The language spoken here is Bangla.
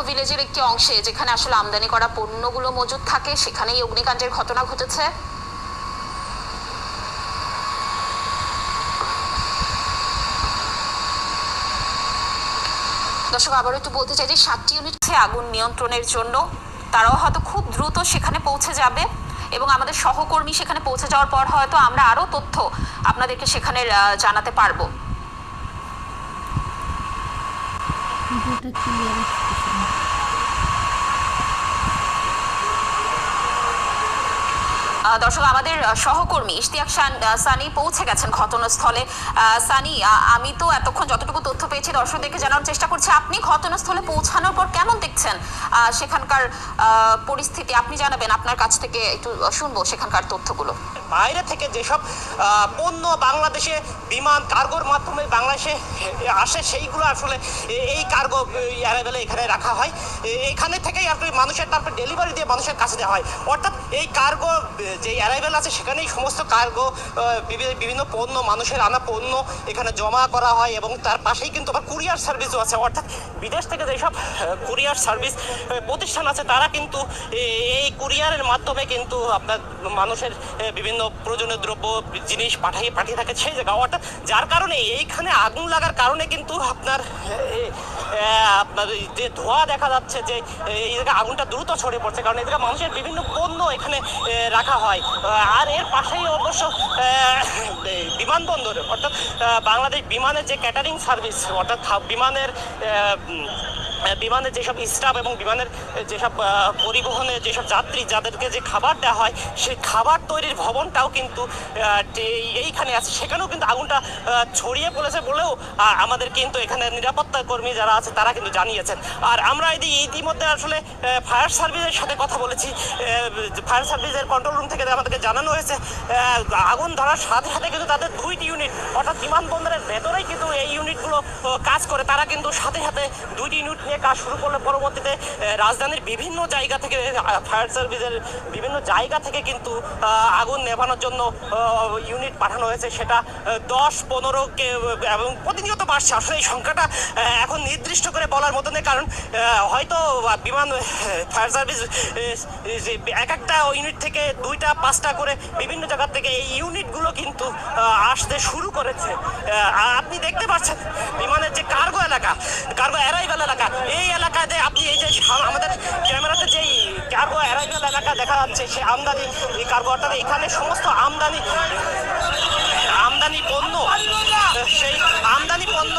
ভিলেজের একটি অংশে যেখানে আসলে আমদানি করা পণ্যগুলো মজুদ থাকে সেখানেই অগ্নিকাণ্ডের ঘটনা ঘটেছে। দর্শক, আবারও একটু বলতে চাই যে 7টি ইউনিট আগুন নিয়ন্ত্রণের জন্য, তারাও হয়তো খুব দ্রুত সেখানে পৌঁছে যাবে এবং আমাদের সহকর্মী সেখানে পৌঁছে যাওয়ার পর হয়তো আমরা আরো তথ্য আপনাদেরকে সেখানে জানাতে পারবো। দর্শক, আমাদের সহকর্মী ইশতিয়াক সানি পৌঁছে গেছেন ঘটনাস্থলে। সানি, আমি তো এতক্ষণ যতটুকু তথ্য পেয়েছি দর্শকদেরকে জানানোর চেষ্টা করছি। আপনি ঘটনাস্থলে পৌঁছানোর পর কেমন দেখছেন সেখানকার পরিস্থিতি? আপনি জানাবেন, আপনার কাছ থেকে একটু শুনবো সেখানকার তথ্যগুলো। বাইরে থেকে যেসব পণ্য বাংলাদেশে বিমান কার্গোর মাধ্যমে বাংলাদেশে আসে সেইগুলো আসলে এই কার্গো অ্যারাইভেলে এখানে রাখা হয়। এখানে থেকেই আর কি মানুষের তারপর ডেলিভারি দিয়ে মানুষের কাছে দেওয়া হয়। অর্থাৎ এই কার্গো যে অ্যারাইভেল আছে সেখানেই সমস্ত কার্গো বিভিন্ন পণ্য, মানুষের আনা পণ্য এখানে জমা করা হয় এবং তার পাশেই কিন্তু আবার কুরিয়ার সার্ভিসও আছে। অর্থাৎ বিদেশ থেকে যেসব কুরিয়ার সার্ভিস প্রতিষ্ঠান আছে তারা কিন্তু এই কুরিয়ারের মাধ্যমে কিন্তু আপনার মানুষের বিভিন্ন প্রয়োজনীয় দ্রব্য জিনিস পাঠিয়ে থাকে সেই জায়গা। অর্থাৎ যার কারণে এইখানে আগুন লাগার কারণে কিন্তু আপনার যে ধোঁয়া দেখা যাচ্ছে, যে এই জায়গায় আগুনটা দ্রুত ছড়িয়ে পড়ছে, কারণ এই জায়গায় মানুষের বিভিন্ন পণ্য এখানে রাখা হয়। আর এর পাশেই অবশ্য বিমানবন্দর, অর্থাৎ বাংলাদেশ বিমানের যে ক্যাটারিং সার্ভিস, অর্থাৎ বিমানের যেসব স্টাফ এবং বিমানের যেসব পরিবহনে যেসব যাত্রী যাদেরকে যে খাবার দেওয়া হয় সেই খাবার তৈরির ভবনটাও কিন্তু এইখানে আছে। সেখানেও কিন্তু আগুনটা ছড়িয়ে পড়েছে বলেও আমাদের কিন্তু এখানে নিরাপত্তা কর্মী যারা আছে তারা কিন্তু জানিয়েছেন। আর আমরা ইতিমধ্যে আসলে ফায়ার সার্ভিসের সাথে কথা বলেছি। ফায়ার সার্ভিসের কন্ট্রোল রুম থেকে আমাদেরকে জানানো হয়েছে আগুন ধরার সাথে সাথে কিন্তু তাদের 2টি ইউনিট, অর্থাৎ বিমানবন্দরের ভেতরেই কিন্তু এই ইউনিটগুলো কাজ করে। তারা কিন্তু সাথে সাথে 2টি ইউনিট নিয়ে কাজ শুরু করলে পরবর্তীতে রাজধানীর বিভিন্ন জায়গা থেকে, ফায়ার সার্ভিসের বিভিন্ন জায়গা থেকে কিন্তু আগুন নেভানোর জন্য ইউনিট পাঠানো হয়েছে। সেটা 10-15 এবং প্রতিনিয়ত বাড়ছে। আসলে এই সংখ্যাটা এখন নির্দিষ্ট করে বলার মতো নেই, কারণ হয়তো ফায়ার সার্ভিস এক একটা ইউনিট থেকে 2টা-5টা করে বিভিন্ন জায়গা থেকে এই ইউনিটগুলো কিন্তু আসতে শুরু করেছে। আপনি দেখতে পাচ্ছেন বিমানের যে কার্গো অ্যারাইভাল এলাকা, এই এলাকাতে আপনি এই যে আমাদের ক্যামেরাতে যেই কার্গো অ্যারাইভাল এলাকা দেখা যাচ্ছে, সে আমদানি কার্গো, অর্থাৎ এখানে সমস্ত আমদানি পণ্য, সেই আমদানি পণ্য